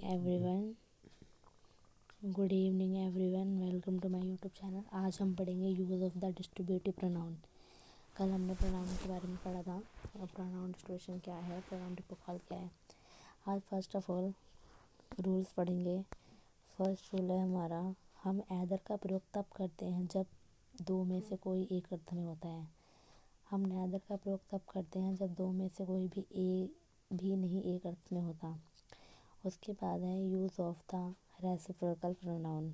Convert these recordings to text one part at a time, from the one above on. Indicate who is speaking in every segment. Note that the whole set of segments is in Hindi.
Speaker 1: Everyone. Good evening everyone, welcome to my YouTube channel. आज हम पढ़ेंगे use of the distributive pronoun. कल हमने प्रोनाउन के बारे में पढ़ा था और प्रोनाउन डिस्ट्रीब्यूशन क्या है, प्रोनाउन टिपिकल क्या है। आज फर्स्ट ऑफ ऑल रूल्स पढ़ेंगे। फर्स्ट रूल है हमारा, हम ऐदर का प्रयोग तब करते हैं जब दो में से कोई एक अर्थ में होता है। हम नैदर का प्रयोग तब करते हैं जब दो में से कोई भी नहीं एक अर्थ में होता। उसके बाद है use of the reciprocal pronoun.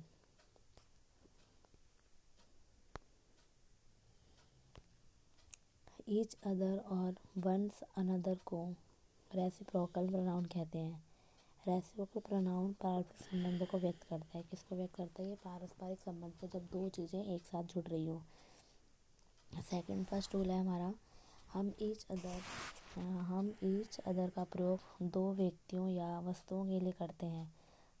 Speaker 1: Each other और वंस अनदर को रेसिप्रोकल प्रोनाउन कहते हैं। रेसिप्रोकल प्रोनाउन पारस्परिक संबंधों को व्यक्त करता है। किसको व्यक्त करता है? ये पारस्परिक संबंध को, जब दो चीज़ें एक साथ जुड़ रही हो। फर्स्ट रूल है हमारा, हम ईच अदर का प्रयोग दो व्यक्तियों या वस्तुओं के लिए करते हैं,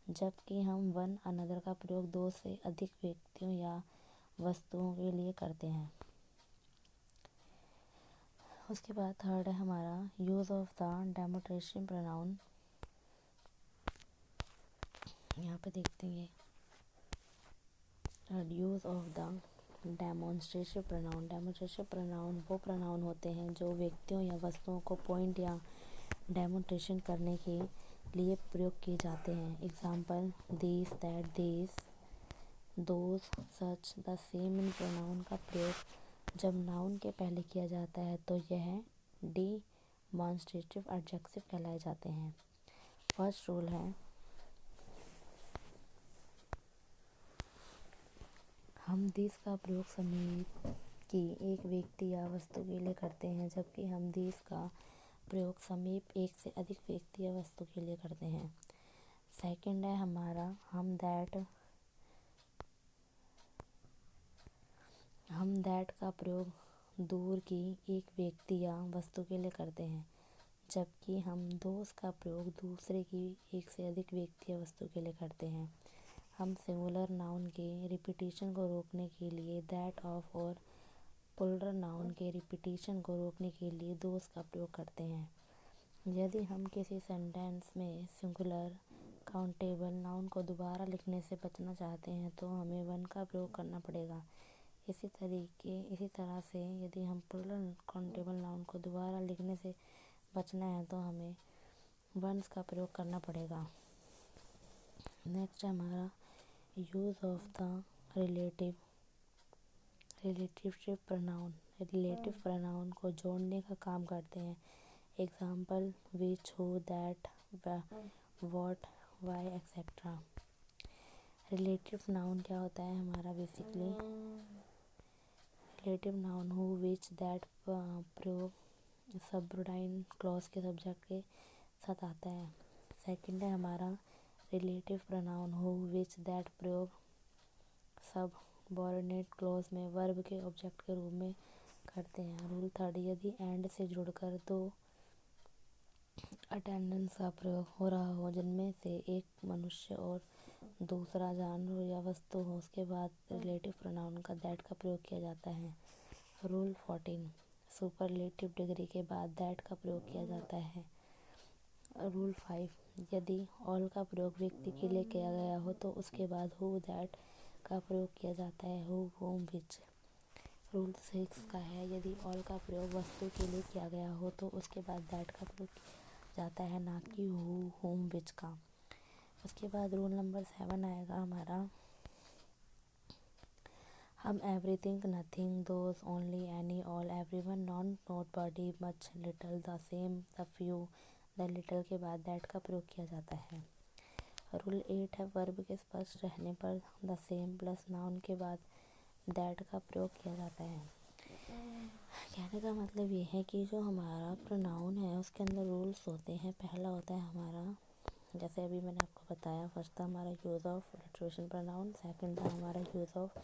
Speaker 1: जबकि हम वन अनदर का प्रयोग दो से अधिक व्यक्तियों या वस्तुओं के लिए करते हैं। उसके बाद थर्ड है हमारा use of the demonstrative pronoun. यहाँ पे देखते हैं use of the demonstrative pronoun. Demonstrative pronoun वो प्रोनाउन होते हैं जो व्यक्तियों या वस्तुओं को पॉइंट या डेमोन्स्ट्रेशन करने के लिए प्रयोग किए जाते हैं। Example this, that, this, those, such. The same in pronoun का प्रयोग जब नाउन के पहले किया जाता है तो यह डिमॉन्स्ट्रेटिव एडजेक्टिव कहलाए जाते हैं। फर्स्ट रूल है, हम दिस का प्रयोग समीप की एक व्यक्ति या वस्तु के लिए करते हैं, जबकि हम दिस का प्रयोग समीप एक से अधिक व्यक्ति या वस्तु के लिए करते हैं। सेकंड है हमारा, हम दैट का प्रयोग दूर की एक व्यक्ति या वस्तु के लिए करते हैं, जबकि हम दोस का प्रयोग दूसरे की एक से अधिक व्यक्ति या वस्तु के लिए करते हैं। हम सिंगुलर नाउन के रिपीटिशन को रोकने के लिए दैट ऑफ और प्लूरल नाउन के रिपीटिशन को रोकने के लिए दोस का प्रयोग करते हैं। यदि हम किसी सेंटेंस में सिंगुलर काउंटेबल नाउन को दोबारा लिखने से बचना चाहते हैं तो हमें वन का प्रयोग करना पड़ेगा। इसी तरह से यदि हम प्लूरल काउंटेबल नाउन को दोबारा लिखने से बचना है तो हमें वंस का प्रयोग करना पड़ेगा। नेक्स्ट है हमारा use of the relative pronoun. Relative pronoun को जोड़ने का काम करते हैं। Example which, who, that, what, why, etcetera. Relative noun क्या होता है हमारा? Basically relative noun who, which, that प्रयोग सबऑर्डिनेट क्लॉज के सब्जेक्ट के साथ आता है। सेकंड है हमारा relative pronoun who, which, that प्रयोग सबऑर्डिनेट क्लॉज में वर्ब के ऑब्जेक्ट के रूप में करते हैं। रूल थर्ड, यदि एंड से जुड़कर दो अटेंडेंस का प्रयोग हो रहा हो जिनमें से एक मनुष्य और दूसरा जानवर या वस्तु हो, उसके बाद रिलेटिव प्रोनाउन का दैट का प्रयोग किया जाता है। रूल 14, सुपरलेटिव डिग्री के बाद दैट का प्रयोग किया जाता है। रूल 5, यदि ऑल का प्रयोग व्यक्ति के लिए किया गया हो तो उसके बाद हु, दैट का प्रयोग किया जाता है, हु, होम, विच। रूल 6 का है, यदि ऑल का प्रयोग वस्तु के लिए किया गया हो तो उसके बाद दैट का प्रयोग किया जाता है, ना कि हु, होम, विच का। उसके बाद रूल नंबर 7 आएगा हमारा, हम everything, nothing, those, only, any, all, everyone, non, nobody, much, little, the same, the few, the little के बाद दैट का प्रयोग किया जाता है। रूल 8 है, वर्ब के स्पष्ट रहने पर द सेम प्लस नाउन के बाद दैट का प्रयोग किया जाता है। कहने का मतलब ये है कि जो हमारा प्रोनाउन है उसके अंदर रूल्स होते हैं। पहला होता है हमारा, जैसे अभी मैंने आपको बताया, फर्स्ट था हमारा use of relative pronoun, second था हमारा use of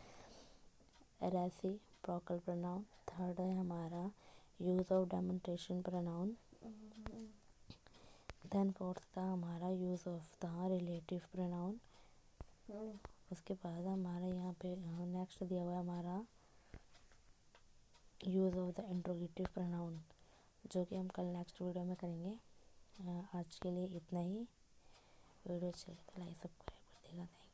Speaker 1: reciprocal pronoun, third है हमारा use of demonstrative pronoun, then fourth था हमारा use of the relative pronoun. उसके बाद हमारा यहाँ पे नेक्स्ट दिया हुआ है हमारा use of the interrogative pronoun, जो कि हम कल नेक्स्ट वीडियो में करेंगे। आज के लिए इतना ही। वीडियो अच्छा लगे तो लाइक सब्सक्राइब कर देगा। Thank you.